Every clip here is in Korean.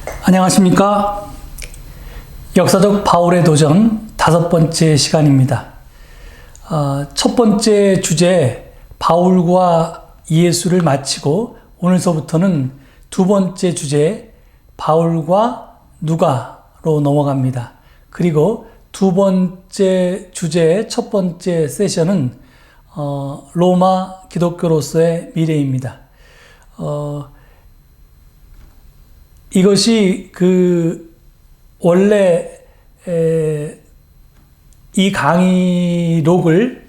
안녕하십니까? 역사적 바울의 도전 5번째 시간입니다. 첫 번째 주제 바울과 예수를 마치고 오늘서부터는 두 번째 주제 바울과 누가로 넘어갑니다. 그리고 두 번째 주제의 첫 번째 세션은 로마 기독교로서의 미래입니다. 이것이 원래 이 강의록을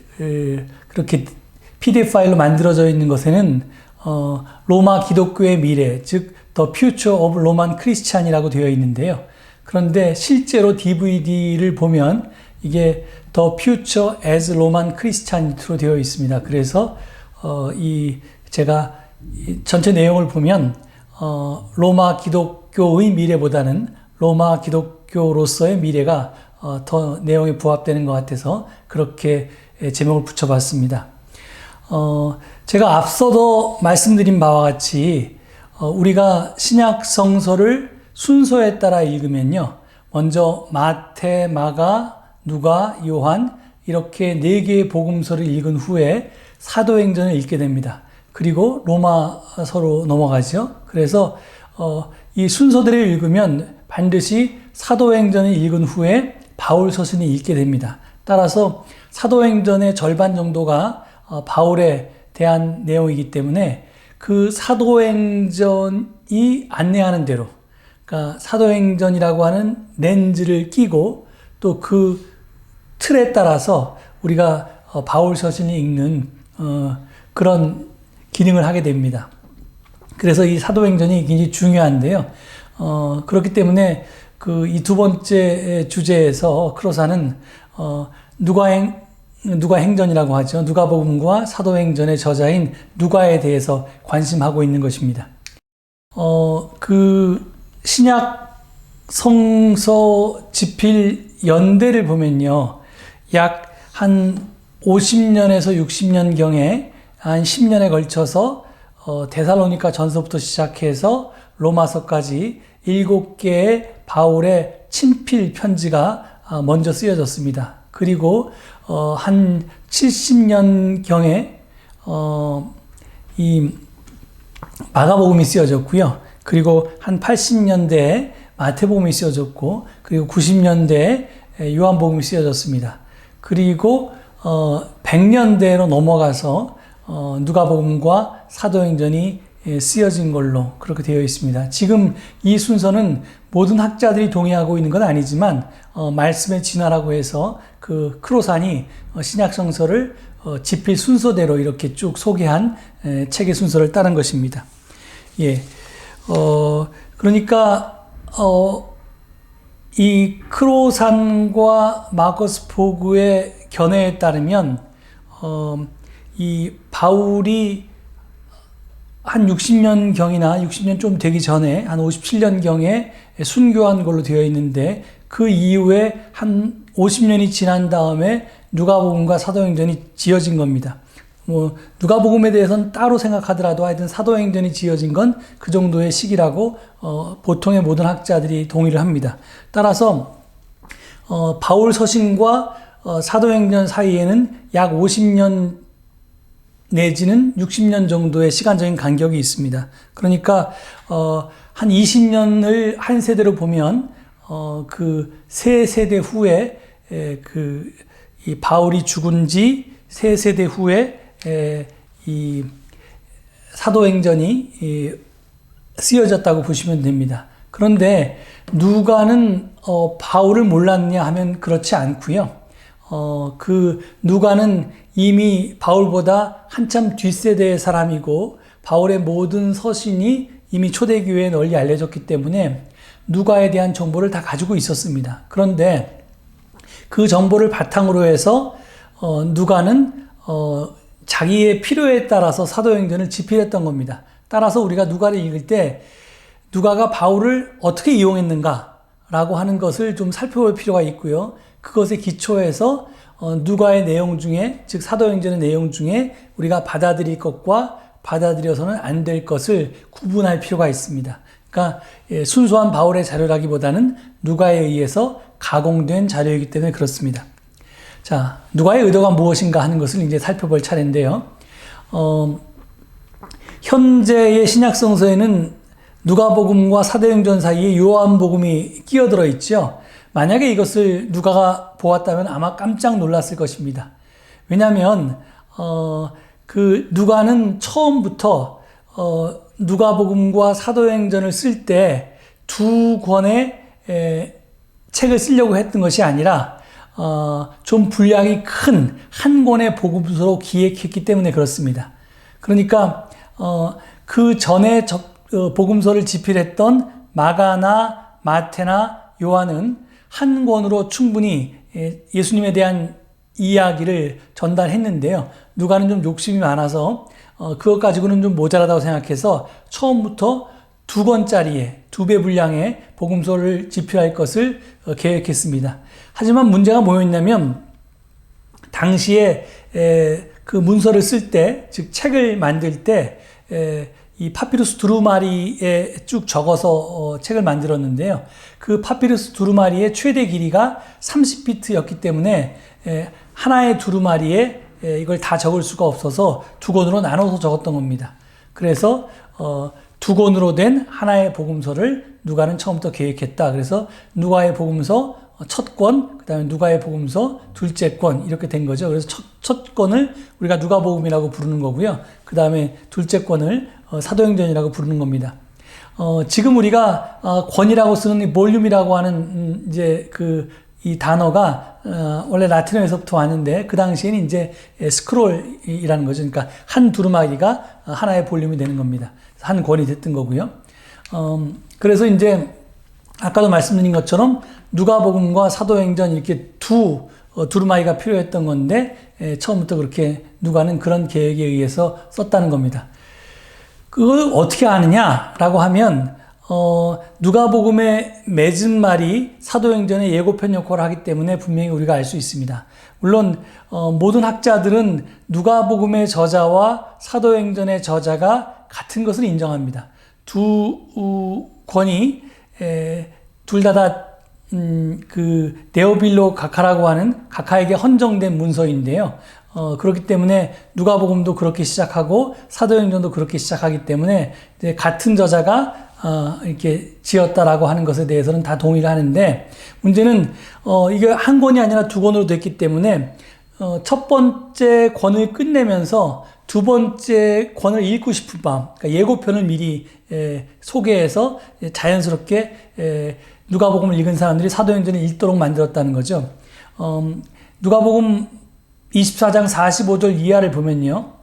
그렇게 PDF 파일로 만들어져 있는 것에는 로마 기독교의 미래, 즉 The Future of Roman Christian이라고 되어 있는데요. 그런데 실제로 DVD를 보면 이게 The Future as Roman Christianity로 되어 있습니다. 그래서 제가 전체 내용을 보면 로마 기독교의 미래보다는 로마 기독교로서의 미래가 더 내용에 부합되는 것 같아서 그렇게 제목을 붙여봤습니다. 제가 앞서도 말씀드린 바와 같이 우리가 신약 성서를 순서에 따라 읽으면요, 먼저 마태, 마가, 누가, 요한 이렇게 4개의 복음서를 읽은 후에 사도행전을 읽게 됩니다. 그리고 로마서로 넘어가죠. 그래서 이 순서대로 읽으면 반드시 사도행전을 읽은 후에 바울서신을 읽게 됩니다. 따라서 사도행전의 절반 정도가 바울에 대한 내용이기 때문에 그 사도행전이 안내하는 대로, 그러니까 사도행전이라고 하는 렌즈를 끼고 또 그 틀에 따라서 우리가 바울서신을 읽는 그런 기능을 하게 됩니다. 그래서 이 사도행전이 굉장히 중요한데요. 그렇기 때문에 이 두 번째 주제에서 크로사는 누가 행전이라고 하죠. 누가복음과 사도행전의 저자인 누가에 대해서 관심하고 있는 것입니다. 신약 성서 집필 연대를 보면요, 약 한 50년에서 60년경에 한 10년에 걸쳐서 데살로니가 전서부터 시작해서 로마서까지 7개의 바울의 친필 편지가 먼저 쓰여졌습니다. 그리고 한 70년경에 이 마가복음이 쓰여졌고요. 그리고 한 80년대에 마태복음이 쓰여졌고, 그리고 90년대에 요한복음이 쓰여졌습니다. 그리고 100년대로 넘어가서 누가복음과 사도행전이 쓰여진 걸로 그렇게 되어 있습니다. 지금 이 순서는 모든 학자들이 동의하고 있는 건 아니지만 말씀의 진화라고 해서 그 크로산이 신약 성서를 집필 순서대로 이렇게 쭉 소개한 책의 순서를 따른 것입니다. 예, 그러니까 이 크로산과 마커스 포그의 견해에 따르면 이 바울이 한 60년경이나 60년 좀 되기 전에 한 57년경에 순교한 걸로 되어 있는데, 그 이후에 한 50년이 지난 다음에 누가복음과 사도행전이 지어진 겁니다. 누가복음에 대해서는 따로 생각하더라도 하여튼 사도행전이 지어진 건 그 정도의 시기라고 보통의 모든 학자들이 동의를 합니다. 따라서 바울 서신과 사도행전 사이에는 약 50년 내지는 60년 정도의 시간적인 간격이 있습니다. 그러니까 한 20년을 한 세대로 보면 그 세 세대 후에 이 바울이 죽은 지 세 세대 후에 이 사도행전이 쓰여졌다고 보시면 됩니다. 그런데 누가는 바울을 몰랐냐 하면 그렇지 않고요. 누가는 이미 바울보다 한참 뒷세대의 사람이고, 바울의 모든 서신이 이미 초대교회에 널리 알려졌기 때문에 누가에 대한 정보를 다 가지고 있었습니다. 그런데 그 정보를 바탕으로 해서 누가는 자기의 필요에 따라서 사도행전을 집필했던 겁니다. 따라서 우리가 누가를 읽을 때 누가가 바울을 어떻게 이용했는가라고 하는 것을 좀 살펴볼 필요가 있고요. 그것에 기초해서 누가의 내용 중에, 즉 사도행전의 내용 중에 우리가 받아들일 것과 받아들여서는 안 될 것을 구분할 필요가 있습니다. 그러니까 순수한 바울의 자료라기보다는 누가에 의해서 가공된 자료이기 때문에 그렇습니다. 자, 누가의 의도가 무엇인가 하는 것을 이제 살펴볼 차례인데요. 현재의 신약 성서에는 누가복음과 사도행전 사이에 요한복음이 끼어들어 있죠. 만약에 이것을 누가가 보았다면 아마 깜짝 놀랐을 것입니다. 왜냐하면 그 누가는 처음부터 누가복음과 사도행전을 쓸 때 두 권의 책을 쓰려고 했던 것이 아니라 좀 분량이 큰 한 권의 복음서로 기획했기 때문에 그렇습니다. 그러니까 그 전에 복음서를 집필했던 마가나 마태나 요한은 한 권으로 충분히 예수님에 대한 이야기를 전달했는데요. 누가는 좀 욕심이 많아서 그것 가지고는 좀 모자라다고 생각해서 처음부터 두 권짜리의 2배 분량의 복음서를 집필할 것을 계획했습니다. 하지만 문제가 뭐였냐면 당시에 그 문서를 쓸 때, 즉 책을 만들 때 이 파피루스 두루마리에 쭉 적어서 책을 만들었는데요. 그 파피루스 두루마리의 최대 길이가 30피트였기 때문에 하나의 두루마리에 이걸 다 적을 수가 없어서 두 권으로 나눠서 적었던 겁니다. 그래서 두 권으로 된 하나의 복음서를 누가는 처음부터 계획했다. 그래서 누가의 복음서 첫 권, 그 다음에 누가의 복음서 둘째 권 이렇게 된 거죠. 그래서 첫 권을 우리가 누가복음이라고 부르는 거고요. 그 다음에 둘째 권을 사도행전이라고 부르는 겁니다. 지금 우리가 권이라고 쓰는 이 볼륨이라고 하는 이제 이 단어가 원래 라틴어에서부터 왔는데 그 당시에는 이제 스크롤이라는 거죠. 그러니까 한 두루마리가 하나의 볼륨이 되는 겁니다. 한 권이 됐던 거고요. 그래서 이제 아까도 말씀드린 것처럼 누가복음과 사도행전 이렇게 두루마리가 필요했던 건데 처음부터 그렇게 누가는 그런 계획에 의해서 썼다는 겁니다. 그걸 어떻게 아느냐라고 하면 누가복음의 맺은 말이 사도행전의 예고편 역할을 하기 때문에 분명히 우리가 알 수 있습니다. 물론 모든 학자들은 누가복음의 저자와 사도행전의 저자가 같은 것을 인정합니다. 두 권이 둘 다 그 네오빌로 가카라고 하는 가카에게 헌정된 문서인데요. 그렇기 때문에 누가복음도 그렇게 시작하고 사도행전도 그렇게 시작하기 때문에 이제 같은 저자가 이렇게 지었다라고 하는 것에 대해서는 다 동의를 하는데 문제는 이게 한 권이 아니라 두 권으로 됐기 때문에 첫 번째 권을 끝내면서 두 번째 권을 읽고 싶은 마음, 그러니까 예고편을 미리 소개해서 자연스럽게 누가복음을 읽은 사람들이 사도행전을 읽도록 만들었다는 거죠. 누가복음 24장 45절 이하를 보면요.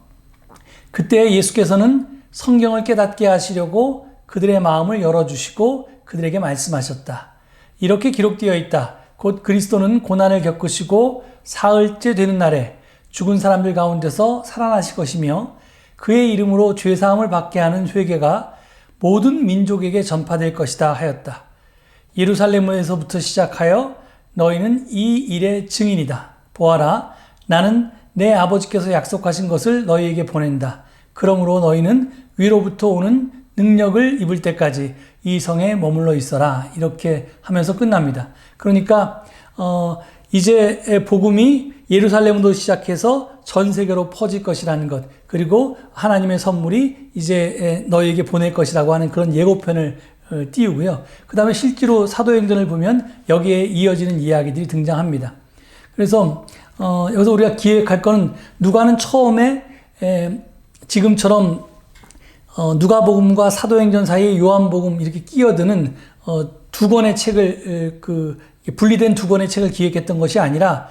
그때 예수께서는 성경을 깨닫게 하시려고 그들의 마음을 열어주시고 그들에게 말씀하셨다. 이렇게 기록되어 있다. 곧 그리스도는 고난을 겪으시고 사흘째 되는 날에 죽은 사람들 가운데서 살아나실 것이며 그의 이름으로 죄사함을 받게 하는 회개가 모든 민족에게 전파될 것이다 하였다. 예루살렘에서부터 시작하여 너희는 이 일의 증인이다. 보아라, 나는 내 아버지께서 약속하신 것을 너희에게 보낸다. 그러므로 너희는 위로부터 오는 능력을 입을 때까지 이 성에 머물러 있어라. 이렇게 하면서 끝납니다. 그러니까 이제 복음이 예루살렘으로 시작해서 전 세계로 퍼질 것이라는 것, 그리고 하나님의 선물이 이제 너희에게 보낼 것이라고 하는 그런 예고편을 띄우고요. 그 다음에 실제로 사도행전을 보면 여기에 이어지는 이야기들이 등장합니다. 그래서 여기서 우리가 기획할 거는 누가는 처음에 지금처럼 누가복음과 사도행전 사이에 요한복음 이렇게 끼어드는 두 권의 책을 분리된 두 권의 책을 기획했던 것이 아니라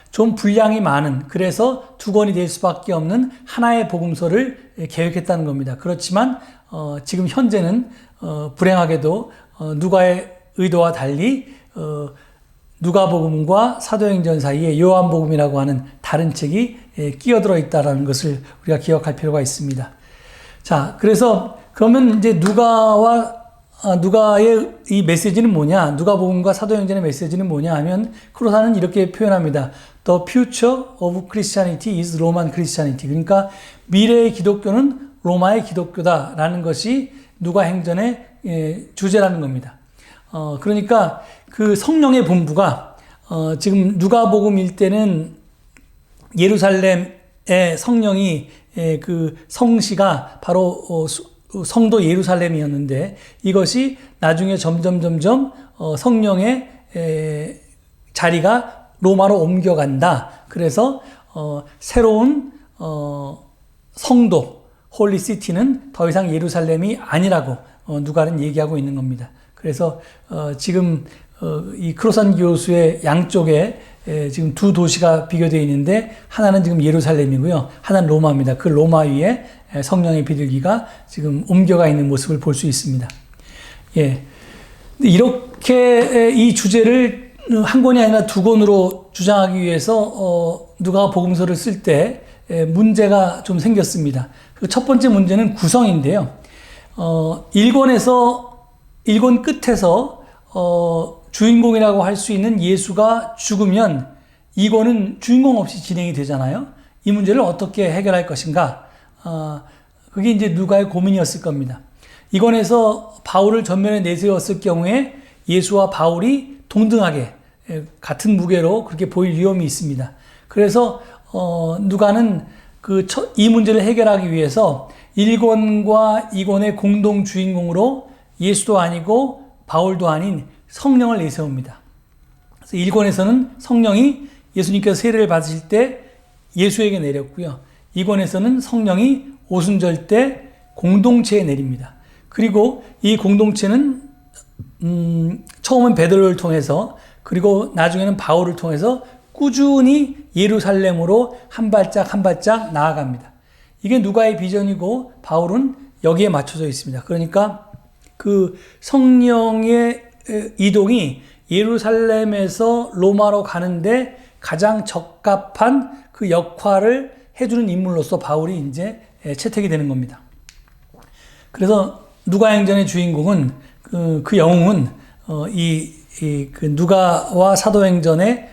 좀 분량이 많은, 그래서 두 권이 될 수밖에 없는 하나의 복음서를 계획했다는 겁니다. 그렇지만 지금 현재는 불행하게도 누가의 의도와 달리 누가복음과 사도행전 사이에 요한복음이라고 하는 다른 책이 끼어들어 있다는 것을 우리가 기억할 필요가 있습니다. 자, 그래서 그러면 이제 누가의 이 메시지는 뭐냐? 누가복음과 사도행전의 메시지는 뭐냐 하면 크로사는 이렇게 표현합니다. The future of Christianity is Roman Christianity. 그러니까 미래의 기독교는 로마의 기독교다라는 것이 누가행전의 주제라는 겁니다. 그러니까 그 성령의 분부가 지금 누가복음 1때는 예루살렘의 성령이 그 성시가 바로 성도 예루살렘이었는데 이것이 나중에 점점 성령의 자리가 로마로 옮겨간다. 그래서 새로운 성도 홀리시티는 더 이상 예루살렘이 아니라고 누가는 얘기하고 있는 겁니다. 그래서 지금 이 크로산 교수의 양쪽에 지금 두 도시가 비교되어 있는데 하나는 지금 예루살렘이고요. 하나는 로마입니다. 그 로마 위에 성령의 비둘기가 지금 옮겨가 있는 모습을 볼 수 있습니다. 예. 이렇게 이 주제를 한 권이 아니라 두 권으로 주장하기 위해서 누가 복음서를 쓸 때 문제가 좀 생겼습니다. 그 첫 번째 문제는 구성인데요. 1권 끝에서 주인공이라고 할 수 있는 예수가 죽으면 2권은 주인공 없이 진행이 되잖아요. 이 문제를 어떻게 해결할 것인가? 그게 이제 누가의 고민이었을 겁니다. 2권에서 바울을 전면에 내세웠을 경우에 예수와 바울이 동등하게 같은 무게로 그렇게 보일 위험이 있습니다. 그래서 누가는 이 문제를 해결하기 위해서 1권과 2권의 공동 주인공으로 예수도 아니고 바울도 아닌 성령을 내세웁니다. 그래서 1권에서는 성령이 예수님께서 세례를 받으실 때 예수에게 내렸고요. 2권에서는 성령이 오순절 때 공동체에 내립니다. 그리고 이 공동체는 처음은 베드로를 통해서 그리고 나중에는 바울을 통해서 꾸준히 예루살렘으로 한 발짝 나아갑니다. 이게 누가의 비전이고 바울은 여기에 맞춰져 있습니다. 그러니까 그 성령의 이동이 예루살렘에서 로마로 가는데 가장 적합한 그 역할을 해주는 인물로서 바울이 이제 채택이 되는 겁니다. 그래서 누가행전의 주인공은 그 영웅은 그 누가와 사도행전의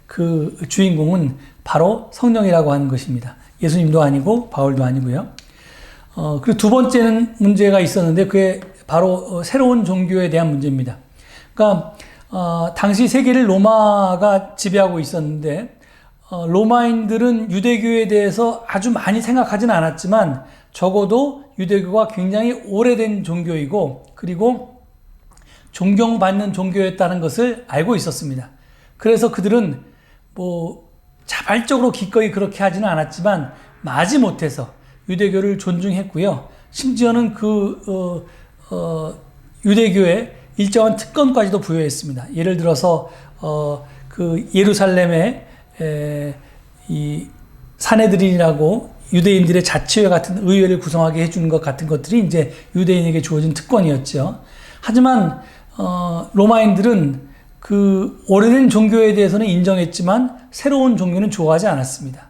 그 주인공은 바로 성령이라고 하는 것입니다. 예수님도 아니고 바울도 아니고요. 그리고 두 번째는 문제가 있었는데 그게 바로 새로운 종교에 대한 문제입니다. 그러니까 당시 세계를 로마가 지배하고 있었는데 로마인들은 유대교에 대해서 아주 많이 생각하지는 않았지만 적어도 유대교가 굉장히 오래된 종교이고 그리고 존경받는 종교였다는 것을 알고 있었습니다. 그래서 그들은 자발적으로 기꺼이 그렇게 하지는 않았지만 마지못해서 유대교를 존중했고요. 심지어는 유대교에 일정한 특권까지도 부여했습니다. 예를 들어서 그 예루살렘에 이 사네드린이라고 유대인들의 자치회 같은 의회를 구성하게 해주는 것 같은 것들이 이제 유대인에게 주어진 특권이었죠. 하지만 로마인들은 그 오래된 종교에 대해서는 인정했지만 새로운 종교는 좋아하지 않았습니다.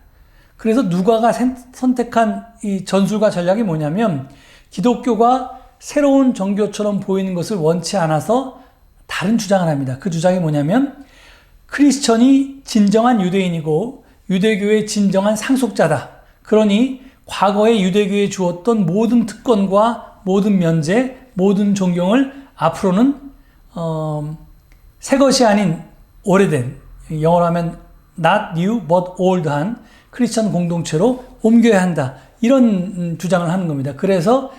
그래서 누가가 선택한 이 전술과 전략이 뭐냐면 기독교가 새로운 종교처럼 보이는 것을 원치 않아서 다른 주장을 합니다. 그 주장이 뭐냐면 크리스천이 진정한 유대인이고 유대교의 진정한 상속자다. 그러니 과거에 유대교에 주었던 모든 특권과 모든 면제, 모든 존경을 앞으로는 새 것이 아닌 오래된, 영어로 하면 not new but old한 크리스천 공동체로 옮겨야 한다. 이런 주장을 하는 겁니다. 그래서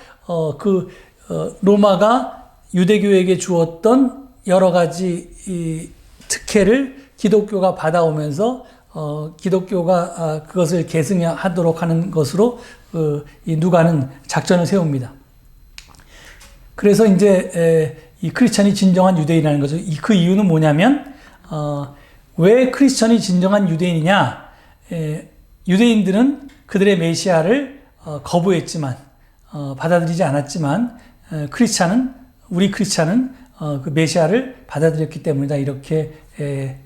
로마가 유대교에게 주었던 여러 가지 이 특혜를 기독교가 받아오면서 기독교가 그것을 계승하도록 하는 것으로 이 누가는 작전을 세웁니다. 그래서 이제 이 크리스천이 진정한 유대인이라는 거죠. 그 이유는 뭐냐면 왜 크리스천이 진정한 유대인이냐? 유대인들은 그들의 메시아를 거부했지만 받아들이지 않았지만 우리 크리스찬은 그 메시아를 받아들였기 때문이다. 이렇게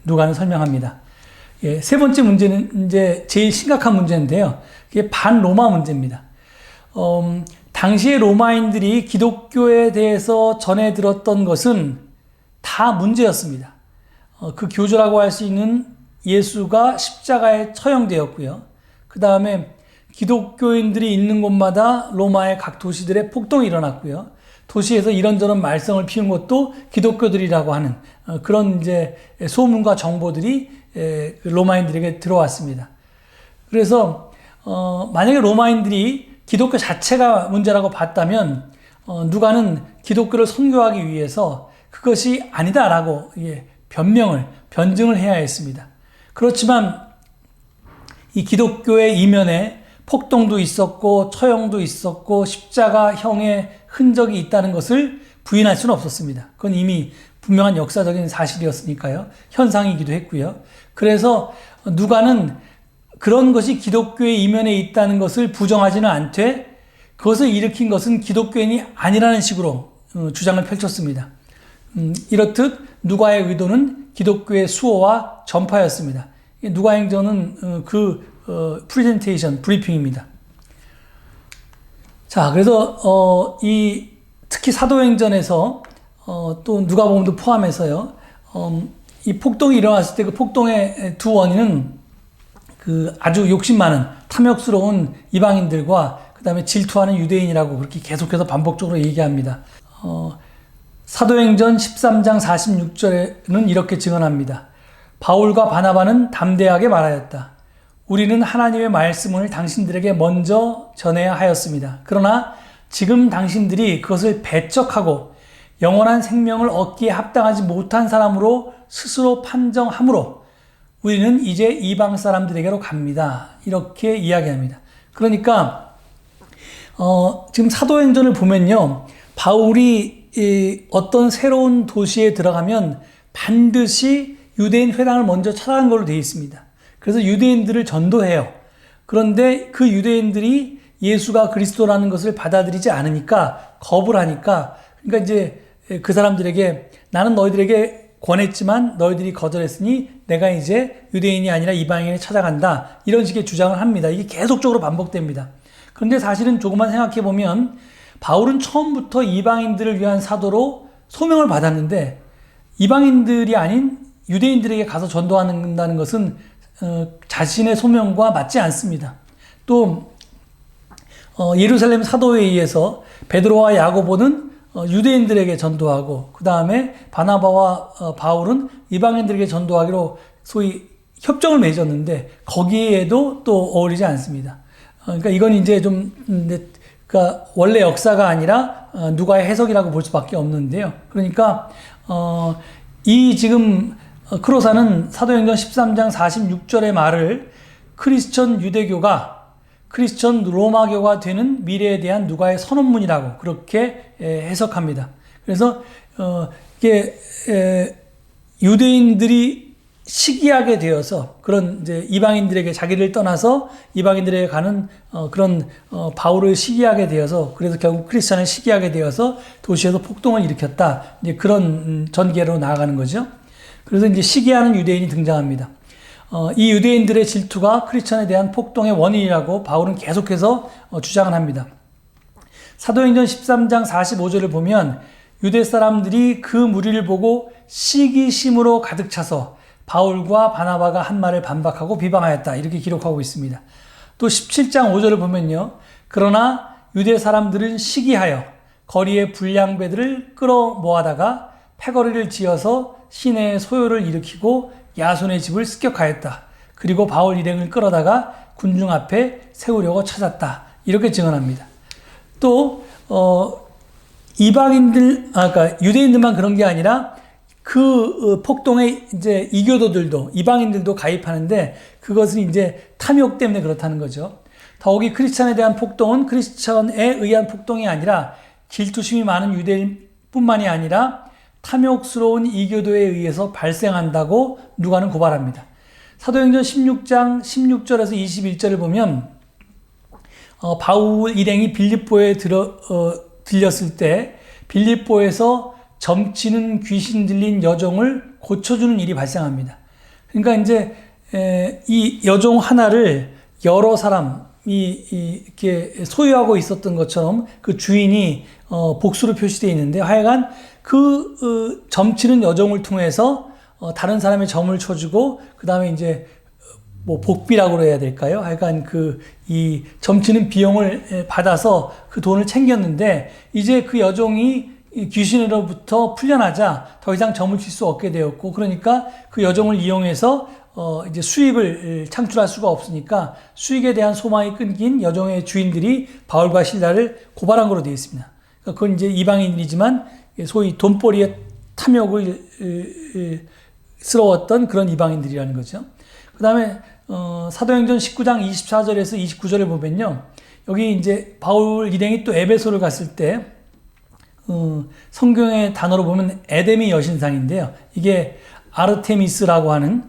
누가는 설명합니다. 세 번째 문제는 이제 제일 심각한 문제인데요. 그게 반로마 문제입니다. 당시의 로마인들이 기독교에 대해서 전해 들었던 것은 다 문제였습니다. 그 교조라고 할 수 있는 예수가 십자가에 처형되었고요. 그 다음에 기독교인들이 있는 곳마다 로마의 각 도시들의 폭동이 일어났고요. 도시에서 이런저런 말썽을 피운 것도 기독교들이라고 하는 그런 이제 소문과 정보들이 로마인들에게 들어왔습니다. 그래서 만약에 로마인들이 기독교 자체가 문제라고 봤다면 누가는 기독교를 선교하기 위해서 그것이 아니다라고 변증을 해야 했습니다. 그렇지만 이 기독교의 이면에 폭동도 있었고 처형도 있었고 십자가형의 흔적이 있다는 것을 부인할 수는 없었습니다. 그건 이미 분명한 역사적인 사실이었으니까요. 현상이기도 했고요. 그래서 누가는 그런 것이 기독교의 이면에 있다는 것을 부정하지는 않되 그것을 일으킨 것은 기독교인이 아니라는 식으로 주장을 펼쳤습니다. 이렇듯 누가의 의도는 기독교의 수호와 전파였습니다. 누가행전은 프레젠테이션, 브리핑입니다. 자, 그래서 특히 사도행전에서 또 누가복음도 포함해서요. 이 폭동이 일어났을 때 그 폭동의 두 원인은 아주 욕심 많은 탐욕스러운 이방인들과 그 다음에 질투하는 유대인이라고 그렇게 계속해서 반복적으로 얘기합니다. 사도행전 13장 46절에는 이렇게 증언합니다. 바울과 바나바는 담대하게 말하였다. 우리는 하나님의 말씀을 당신들에게 먼저 전해야 하였습니다. 그러나 지금 당신들이 그것을 배척하고 영원한 생명을 얻기에 합당하지 못한 사람으로 스스로 판정함으로 우리는 이제 이방 사람들에게로 갑니다. 이렇게 이야기합니다. 그러니까 지금 사도행전을 보면요. 바울이 어떤 새로운 도시에 들어가면 반드시 유대인 회당을 먼저 찾아간 걸로 되어 있습니다. 그래서 유대인들을 전도해요. 그런데 그 유대인들이 예수가 그리스도라는 것을 받아들이지 않으니까 겁을 하니까 그러니까 이제 그 사람들에게 나는 너희들에게 권했지만 너희들이 거절했으니 내가 이제 유대인이 아니라 이방인을 찾아간다. 이런 식의 주장을 합니다. 이게 계속적으로 반복됩니다. 그런데 사실은 조금만 생각해 보면 바울은 처음부터 이방인들을 위한 사도로 소명을 받았는데 이방인들이 아닌 유대인들에게 가서 전도한다는 것은 자신의 소명과 맞지 않습니다. 또 예루살렘 사도에 의해서 베드로와 야고보는 유대인들에게 전도하고 그 다음에 바나바와 바울은 이방인들에게 전도하기로 소위 협정을 맺었는데 거기에도 또 어울리지 않습니다. 그러니까 이건 이제 그러니까 원래 역사가 아니라 누가의 해석이라고 볼 수밖에 없는데요. 그러니까 이 지금 크로사는 사도행전 13장 46절의 말을 크리스천 유대교가 크리스천 로마교가 되는 미래에 대한 누가의 선언문이라고 그렇게 해석합니다. 그래서 이게 유대인들이 시기하게 되어서 그런 이제 이방인들에게 자기를 떠나서 이방인들에게 가는 그런 바울을 시기하게 되어서 그래서 결국 크리스천을 시기하게 되어서 도시에서 폭동을 일으켰다. 이제 그런 전개로 나아가는 거죠. 그래서 이제 시기하는 유대인이 등장합니다. 이 유대인들의 질투가 크리스천에 대한 폭동의 원인이라고 바울은 계속해서 주장을 합니다. 사도행전 13장 45절을 보면 유대 사람들이 그 무리를 보고 시기심으로 가득 차서 바울과 바나바가 한 말을 반박하고 비방하였다. 이렇게 기록하고 있습니다. 또 17장 5절을 보면요. 그러나 유대 사람들은 시기하여 거리의 불량배들을 끌어 모아다가 패거리를 지어서 시내의 소요를 일으키고 야손의 집을 습격하였다. 그리고 바울 일행을 끌어다가 군중 앞에 세우려고 찾았다. 이렇게 증언합니다. 또 그러니까 유대인들만 그런 게 아니라 그 폭동에 이제 이교도들도 이방인들도 가입하는데 그것은 이제 탐욕 때문에 그렇다는 거죠. 더욱이 크리스천에 대한 폭동은 크리스천에 의한 폭동이 아니라 질투심이 많은 유대인뿐만이 아니라 탐욕스러운 이교도에 의해서 발생한다고 누가는 고발합니다. 사도행전 16장 16절에서 21절을 보면 바울 일행이 빌립보에 들렸을 때 빌립보에서 점치는 귀신 들린 여종을 고쳐주는 일이 발생합니다. 그러니까 이제 이 여종 하나를 여러 사람이 이렇게 소유하고 있었던 것처럼 그 주인이 복수로 표시되어 있는데 하여간 점치는 여종을 통해서 다른 사람의 점을 쳐주고 그 다음에 이제 뭐 복비라고 해야 될까요? 하여간 이 점치는 비용을 받아서 그 돈을 챙겼는데 이제 그 여종이 귀신으로부터 풀려나자 더 이상 점을 칠 수 없게 되었고, 그러니까 그 여종을 이용해서 이제 수익을 창출할 수가 없으니까 수익에 대한 소망이 끊긴 여종의 주인들이 바울과 실라를 고발한 거로 되어 있습니다. 그러니까 그건 이제 이방인이지만 소위 돈벌이의 탐욕을 스러웠던 그런 이방인들이라는 거죠. 그 다음에 사도행전 19장 24절에서 29절을 보면요, 여기 이제 바울 일행이 또 에베소를 갔을 때 성경의 단어로 보면 에데미 여신상인데요, 이게 아르테미스라고 하는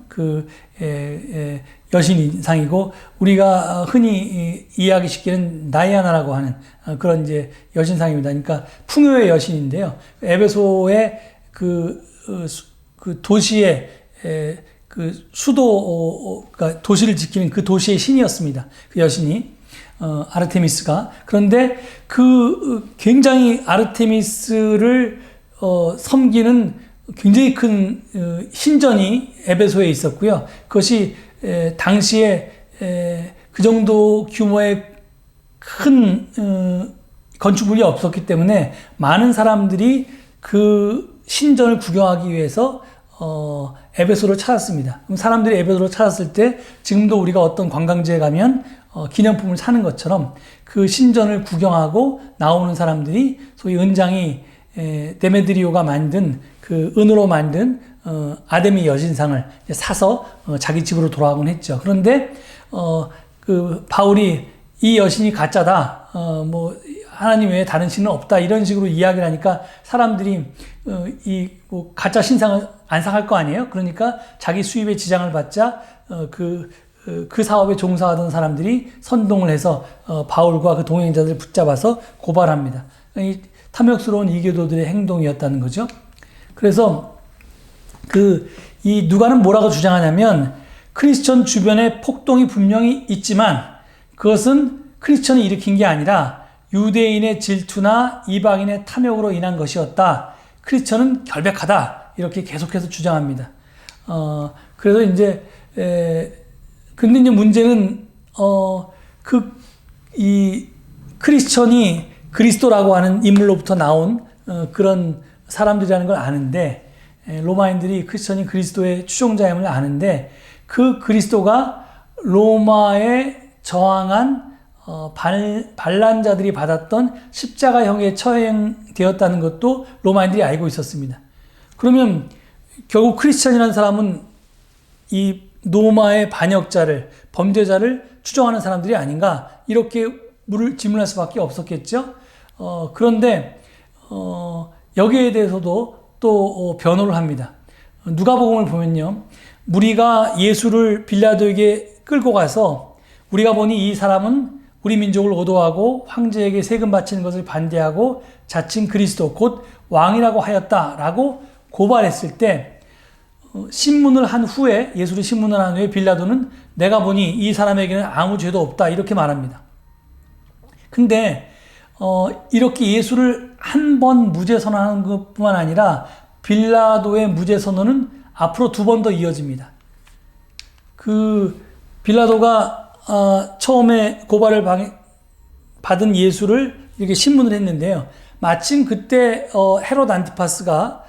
여신상이고, 우리가 흔히 이해하기 쉽게는 다이아나라고 하는 그런 이제 여신상입니다. 그러니까 풍요의 여신인데요, 에베소의 그 도시의 그 수도, 그러니까 도시를 지키는 그 도시의 신이었습니다. 그 여신이 아르테미스가. 그런데 굉장히 아르테미스를 섬기는 굉장히 큰 신전이 에베소에 있었고요. 그것이 당시에 그 정도 규모의 큰 건축물이 없었기 때문에 많은 사람들이 그 신전을 구경하기 위해서 에베소를 찾았습니다. 그럼 사람들이 에베소를 찾았을 때 지금도 우리가 어떤 관광지에 가면 기념품을 사는 것처럼 그 신전을 구경하고 나오는 사람들이 소위 은장이 데메드리오가 만든 그 은으로 만든 아데미 여신상을 사서 자기 집으로 돌아가곤 했죠. 그런데 그 바울이 이 여신이 가짜다, 뭐 하나님 외에 다른 신은 없다, 이런 식으로 이야기를 하니까 사람들이 뭐 가짜 신상을 안 사갈 거 아니에요. 그러니까 자기 수입에 지장을 받자 그 사업에 종사하던 사람들이 선동을 해서 바울과 그 동행자들을 붙잡아서 고발합니다. 이 탐욕스러운 이교도들의 행동이었다는 거죠. 그래서 이 누가는 뭐라고 주장하냐면, 크리스천 주변에 폭동이 분명히 있지만 그것은 크리스천이 일으킨 게 아니라 유대인의 질투나 이방인의 탐욕으로 인한 것이었다. 크리스천은 결백하다. 이렇게 계속해서 주장합니다. 그래서 이제 근데 이제 문제는 이 크리스천이 그리스도라고 하는 인물로부터 나온 그런 사람들이라는 걸 아는데, 로마인들이 크리스천이 그리스도의 추종자임을 아는데, 그 그리스도가 로마에 저항한 반란자들이 받았던 십자가형에 처형되었다는 것도 로마인들이 알고 있었습니다. 그러면 결국 크리스천이라는 사람은 이 로마의 반역자를, 범죄자를 추종하는 사람들이 아닌가, 이렇게 질문할 수밖에 없었겠죠. 그런데 여기에 대해서도 또 변호를 합니다. 누가복음을 보면요, 무리가 예수를 빌라도에게 끌고 가서 우리가 보니 이 사람은 우리 민족을 오도하고 황제에게 세금 바치는 것을 반대하고 자칭 그리스도 곧 왕이라고 하였다라고 고발했을 때, 신문을 한 후에, 예수를 신문을 한 후에 빌라도는 내가 보니 이 사람에게는 아무 죄도 없다, 이렇게 말합니다. 근데 이렇게 예수를 한 번 무죄 선언하는 것뿐만 아니라 빌라도의 무죄 선언은 앞으로 2번 더 이어집니다. 빌라도가 처음에 고발을 받은 예수를 이렇게 신문을 했는데요, 마침 그때 헤롯 안티파스가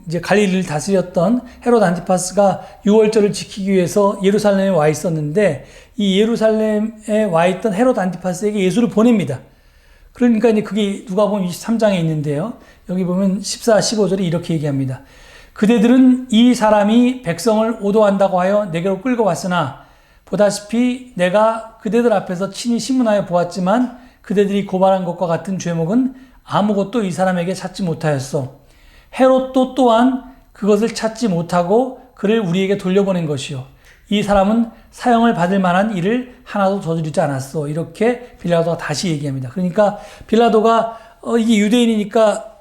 이제 갈릴리를 다스렸던 헤롯 안티파스가 유월절을 지키기 위해서 예루살렘에 와 있었는데, 이 예루살렘에 와 있던 헤롯 안티파스에게 예수를 보냅니다. 그러니까 이제 그게 누가복음 23장에 있는데요, 여기 보면 14, 15절에 이렇게 얘기합니다. 그대들은 이 사람이 백성을 오도한다고 하여 내게로 끌고 왔으나 보다시피 내가 그대들 앞에서 친히 신문하여 보았지만 그대들이 고발한 것과 같은 죄목은 아무것도 이 사람에게 찾지 못하였소. 헤롯도 또한 그것을 찾지 못하고 그를 우리에게 돌려보낸 것이요, 이 사람은 사형을 받을 만한 일을 하나도 저지르지 않았어. 이렇게 빌라도가 다시 얘기합니다. 그러니까 빌라도가 이게 유대인이니까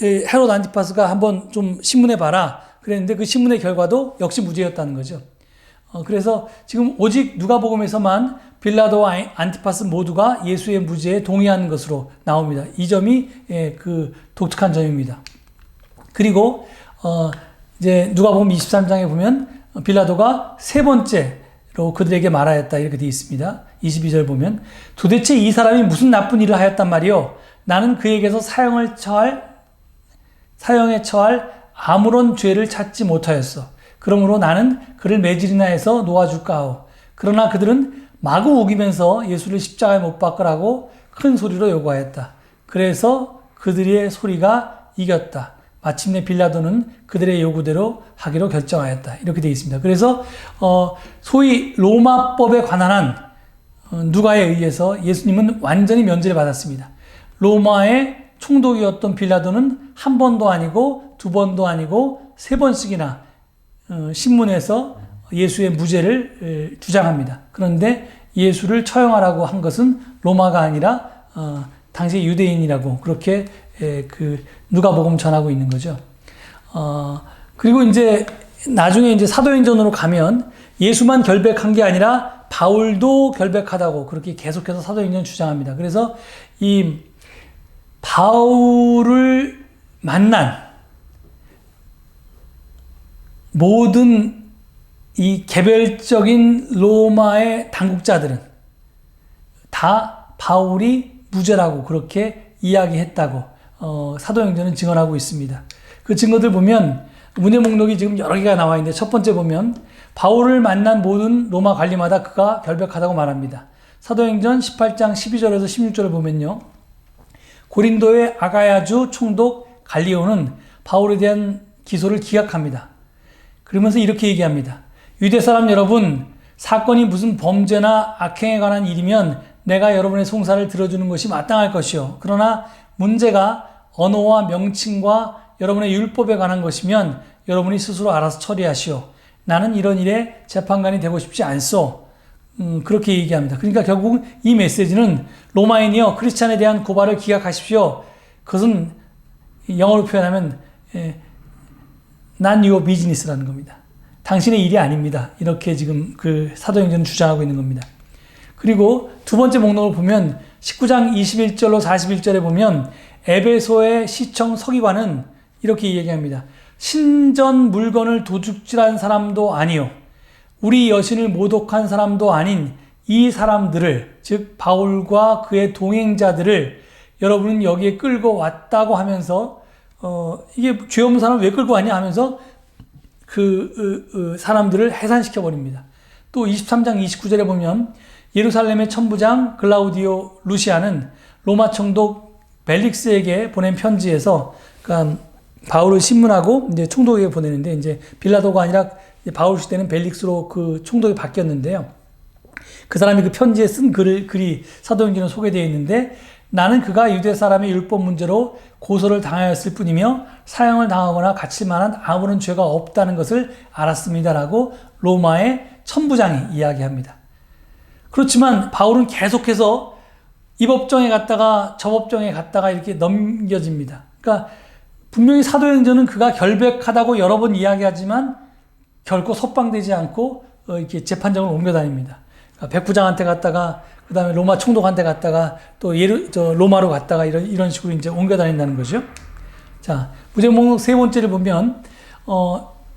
헤롯 안티파스가 한번 좀 신문해봐라 그랬는데, 그 신문의 결과도 역시 무죄였다는 거죠. 그래서 지금 오직 누가복음에서만 빌라도와 안티파스 모두가 예수의 무죄에 동의하는 것으로 나옵니다. 이 점이 그 독특한 점입니다. 그리고 이제 누가복음 23장에 보면 빌라도가 세 번째로 그들에게 말하였다. 이렇게 되어 있습니다. 22절 보면 도대체 이 사람이 무슨 나쁜 일을 하였단 말이요? 나는 그에게서 사형에 처할 아무런 죄를 찾지 못하였어. 그러므로 나는 그를 매질이나 해서 놓아줄까 하오. 그러나 그들은 마구 우기면서 예수를 십자가에 못 박으라고 큰 소리로 요구하였다. 그래서 그들의 소리가 이겼다. 마침내 빌라도는 그들의 요구대로 하기로 결정하였다. 이렇게 되어 있습니다. 그래서 소위 로마법에 관한 한 누가에 의해서 예수님은 완전히 면제를 받았습니다. 로마의 총독이었던 빌라도는 한 번도 아니고 두 번도 아니고 세 번씩이나 신문에서 예수의 무죄를 주장합니다. 그런데 예수를 처형하라고 한 것은 로마가 아니라 당시 유대인이라고 그렇게 그 누가복음 전하고 있는 거죠. 그리고 이제 나중에 이제 사도행전으로 가면 예수만 결백한 게 아니라 바울도 결백하다고 그렇게 계속해서 사도행전 주장합니다. 그래서 이 바울을 만난 모든 이 개별적인 로마의 당국자들은 다 바울이 무죄라고 그렇게 이야기했다고 사도행전은 증언하고 있습니다. 그 증거들 보면 문의 목록이 지금 여러 개가 나와 있는데 첫 번째 보면 바울을 만난 모든 로마 관리마다 그가 결백하다고 말합니다. 사도행전 18장 12절에서 16절을 보면요. 고린도의 아가야주 총독 갈리오는 바울에 대한 기소를 기각합니다. 그러면서 이렇게 얘기합니다. 유대 사람 여러분, 사건이 무슨 범죄나 악행에 관한 일이면 내가 여러분의 송사를 들어주는 것이 마땅할 것이요. 그러나 문제가 언어와 명칭과 여러분의 율법에 관한 것이면 여러분이 스스로 알아서 처리하시오. 나는 이런 일에 재판관이 되고 싶지 않소. 그렇게 얘기합니다. 그러니까 결국 이 메시지는 로마인이여 크리스찬에 대한 고발을 기각하십시오. 그것은 영어로 표현하면 Not your business라는 겁니다. 당신의 일이 아닙니다. 이렇게 지금 그 사도행전은 주장하고 있는 겁니다. 그리고 두 번째 목록을 보면 19장 21절로 41절에 보면 에베소의 시청 서기관은 이렇게 얘기합니다. 신전 물건을 도둑질한 사람도 아니요. 우리 여신을 모독한 사람도 아닌 이 사람들을, 즉 바울과 그의 동행자들을 여러분은 여기에 끌고 왔다고 하면서 이게 죄 없는 사람을 왜 끌고 왔냐 하면서 그 사람들을 해산시켜 버립니다. 또 23장 29절에 보면 예루살렘의 천부장 글라우디오 루시아는 로마 총독 벨릭스에게 보낸 편지에서 그러니까 바울을 신문하고 이제 총독에게 보내는데 이제 빌라도가 아니라 바울 시대는 벨릭스로 그 총독이 바뀌었는데요. 그 사람이 그 편지에 쓴 글이 사도행전에 소개되어 있는데 나는 그가 유대 사람의 율법 문제로 고소를 당하였을 뿐이며 사형을 당하거나 갇힐 만한 아무런 죄가 없다는 것을 알았습니다라고 로마의 천부장이 이야기합니다. 그렇지만 바울은 계속해서 이 법정에 갔다가 저 법정에 갔다가 이렇게 넘겨집니다. 그러니까 분명히 사도행전은 그가 결백하다고 여러 번 이야기하지만 결코 석방되지 않고 이렇게 재판정을 옮겨 다닙니다. 그러니까 백부장한테 갔다가 그 다음에 로마 총독한테 갔다가 또 로마로 갔다가 이런 식으로 이제 옮겨 다닌다는 거죠. 자, 무죄 목록 세 번째를 보면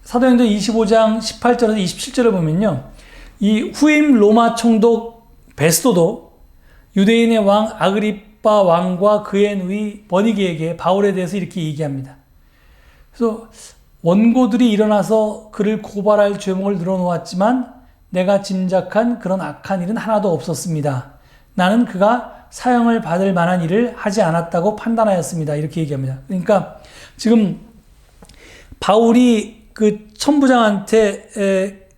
사도행전 25장 18절에서 27절을 보면요. 이 후임 로마 총독 베스도도 유대인의 왕 아그리빠 왕과 그의 누이 버니게에게 바울에 대해서 이렇게 얘기합니다. 그래서 원고들이 일어나서 그를 고발할 죄목을 늘어놓았지만 내가 짐작한 그런 악한 일은 하나도 없었습니다. 나는 그가 사형을 받을 만한 일을 하지 않았다고 판단하였습니다. 이렇게 얘기합니다. 그러니까 지금 바울이 그 천부장한테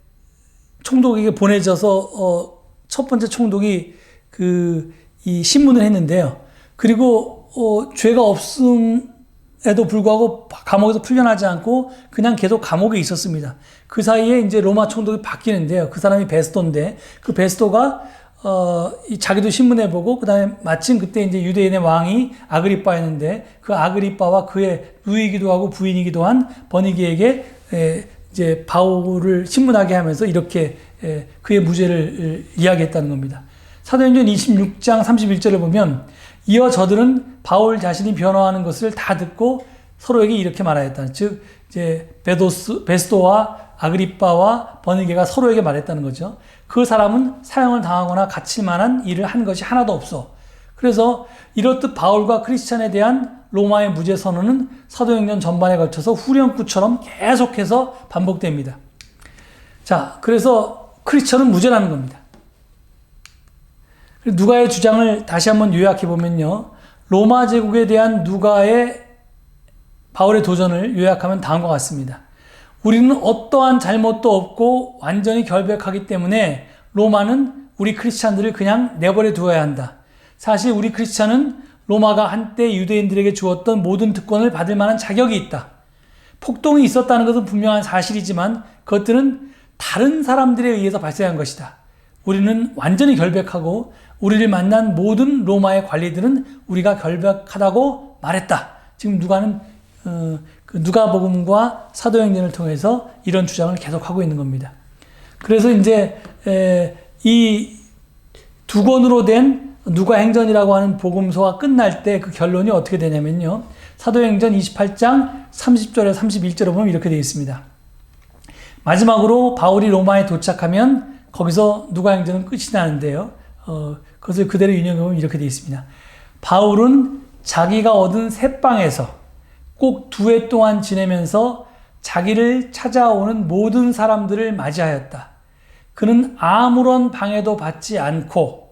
총독에게 보내져서 첫 번째 총독이 이 신문을 했는데요. 그리고 죄가 없음에도 불구하고 감옥에서 풀려나지 않고 그냥 계속 감옥에 있었습니다. 그 사이에 이제 로마 총독이 바뀌는데요. 그 사람이 베스도인데 그 베스도가 자기도 신문에 보고 그다음에 마침 그때 이제 유대인의 왕이 아그리빠였는데 그 아그리빠와 그의 누이기도 하고 부인이기도 한 버니게에게 이제 바울을 신문하게 하면서 이렇게 그의 무죄를 이야기했다는 겁니다. 사도행전 26장 31절을 보면 이어 저들은 바울 자신이 변호하는 것을 다 듣고 서로에게 이렇게 말하였다. 즉 이제 베스도와 아그리빠와 버니게가 서로에게 말했다는 거죠. 그 사람은 사형을 당하거나 갇힐 만한 일을 한 것이 하나도 없어. 그래서 이렇듯 바울과 크리스찬에 대한 로마의 무죄 선언은 사도행전 전반에 걸쳐서 후렴구처럼 계속해서 반복됩니다. 자, 그래서 크리스찬은 무죄라는 겁니다. 누가의 주장을 다시 한번 요약해 보면요. 로마 제국에 대한 누가의 바울의 도전을 요약하면 다음과 같습니다. 우리는 어떠한 잘못도 없고 완전히 결백하기 때문에 로마는 우리 크리스찬들을 그냥 내버려 두어야 한다. 사실 우리 크리스찬은 로마가 한때 유대인들에게 주었던 모든 특권을 받을 만한 자격이 있다. 폭동이 있었다는 것은 분명한 사실이지만 그것들은 다른 사람들에 의해서 발생한 것이다. 우리는 완전히 결백하고 우리를 만난 모든 로마의 관리들은 우리가 결백하다고 말했다. 지금 누가는 그 누가복음과 사도행전을 통해서 이런 주장을 계속하고 있는 겁니다. 그래서 이제 이 두 권으로 된 누가행전이라고 하는 복음서가 끝날 때 그 결론이 어떻게 되냐면요. 사도행전 28장 30절에 31절에 보면 이렇게 되어 있습니다. 마지막으로 바울이 로마에 도착하면 거기서 누가행전은 끝이 나는데요. 그것을 그대로 인용해보면 이렇게 되어 있습니다. 바울은 자기가 얻은 새 방에서 꼭 2해 동안 지내면서 자기를 찾아오는 모든 사람들을 맞이하였다. 그는 아무런 방해도 받지 않고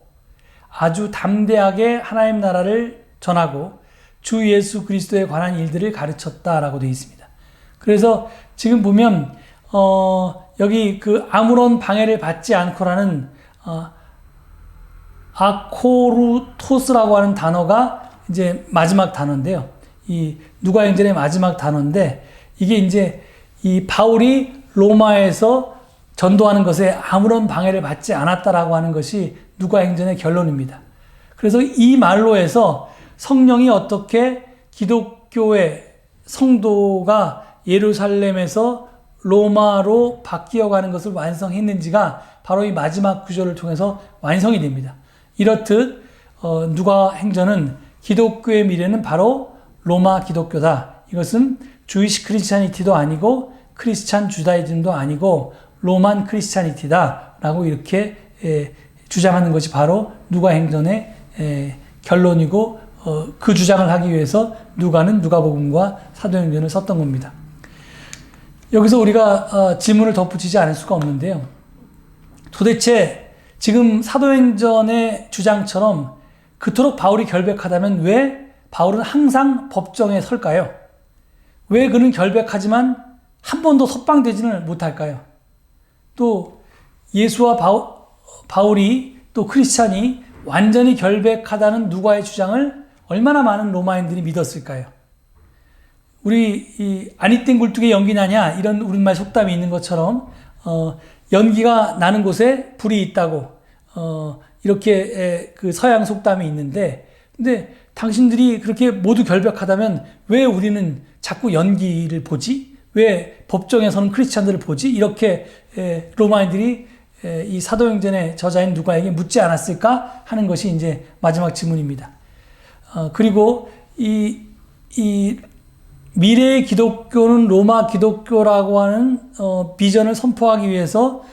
아주 담대하게 하나님 나라를 전하고 주 예수 그리스도에 관한 일들을 가르쳤다라고 되어 있습니다. 그래서 지금 보면 여기 그 아무런 방해를 받지 않고라는 아코루토스라고 하는 단어가 이제 마지막 단어인데요. 이 누가행전의 마지막 단어인데 이게 이제 이 바울이 로마에서 전도하는 것에 아무런 방해를 받지 않았다라고 하는 것이 누가행전의 결론입니다. 그래서 이 말로 해서 성령이 어떻게 기독교의 성도가 예루살렘에서 로마로 바뀌어가는 것을 완성했는지가 바로 이 마지막 구절을 통해서 완성이 됩니다. 이렇듯 누가행전은 기독교의 미래는 바로 로마 기독교다. 이것은 주이시 크리스찬이티도 아니고 크리스찬 주다이즘도 아니고 로만 크리스찬이티다 라고 이렇게 주장하는 것이 바로 누가행전의 결론이고 그 주장을 하기 위해서 누가는 누가복음과 사도행전을 썼던 겁니다. 여기서 우리가 질문을 덧붙이지 않을 수가 없는데요. 도대체 지금 사도행전의 주장처럼 그토록 바울이 결백하다면 왜 바울은 항상 법정에 설까요? 왜 그는 결백하지만 한 번도 석방되지는 못할까요? 또 예수와 바울이 또 크리스찬이 완전히 결백하다는 누가의 주장을 얼마나 많은 로마인들이 믿었을까요? 우리 이 아니 땡 굴뚝에 연기 나냐 이런 우리말 속담이 있는 것처럼 연기가 나는 곳에 불이 있다고 이렇게 그 서양 속담이 있는데 근데 당신들이 그렇게 모두 결백하다면 왜 우리는 자꾸 연기를 보지? 왜 법정에서는 크리스찬들을 보지? 이렇게 로마인들이 이 사도행전의 저자인 누가에게 묻지 않았을까 하는 것이 이제 마지막 질문입니다. 그리고 이 미래의 기독교는 로마 기독교라고 하는 비전을 선포하기 위해서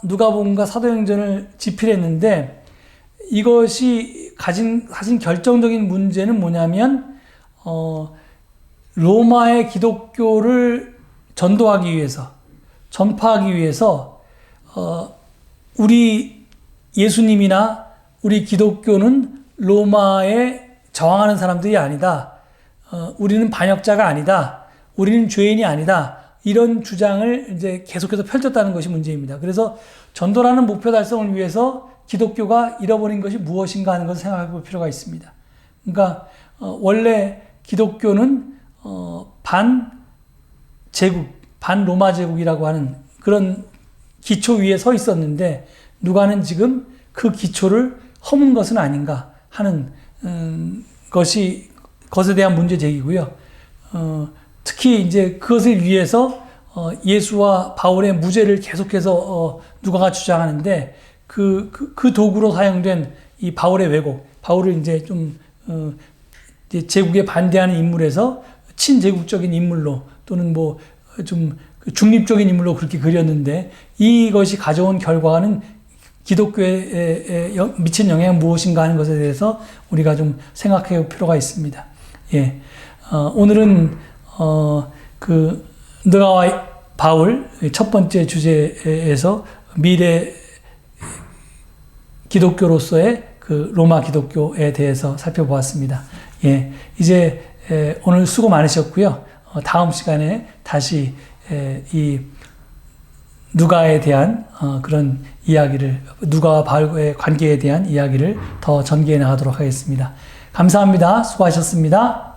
누가복음과 사도행전을 집필했는데 이것이 가진 결정적인 문제는 뭐냐면 로마의 기독교를 전도하기 위해서 전파하기 위해서 우리 예수님이나 우리 기독교는 로마에 저항하는 사람들이 아니다. 우리는 반역자가 아니다. 우리는 죄인이 아니다. 이런 주장을 이제 계속해서 펼쳤다는 것이 문제입니다. 그래서 전도라는 목표 달성을 위해서 기독교가 잃어버린 것이 무엇인가 하는 것을 생각해 볼 필요가 있습니다. 그러니까 원래 기독교는 반제국, 반로마 제국이라고 하는 그런 기초 위에 서 있었는데 누가는 지금 그 기초를 허문 것은 아닌가 하는 것에 대한 문제 제기고요. 특히 이제 그것을 위해서 예수와 바울의 무죄를 계속해서 누가가 주장하는데 그 도구로 사용된 이 바울의 왜곡, 바울을 이제 좀 제국에 반대하는 인물에서 친제국적인 인물로 또는 뭐 좀 중립적인 인물로 그렇게 그렸는데 이것이 가져온 결과는 기독교에 미친 영향이 무엇인가 하는 것에 대해서 우리가 좀 생각해 볼 필요가 있습니다. 예. 오늘은 그 느가와 바울 첫 번째 주제에서 미래 기독교로서의 그 로마 기독교에 대해서 살펴보았습니다. 예. 이제 오늘 수고 많으셨고요. 다음 시간에 다시 이 누가에 대한 그런 이야기를, 누가와 바울의 관계에 대한 이야기를 더 전개해 나가도록 하겠습니다. 감사합니다. 수고하셨습니다.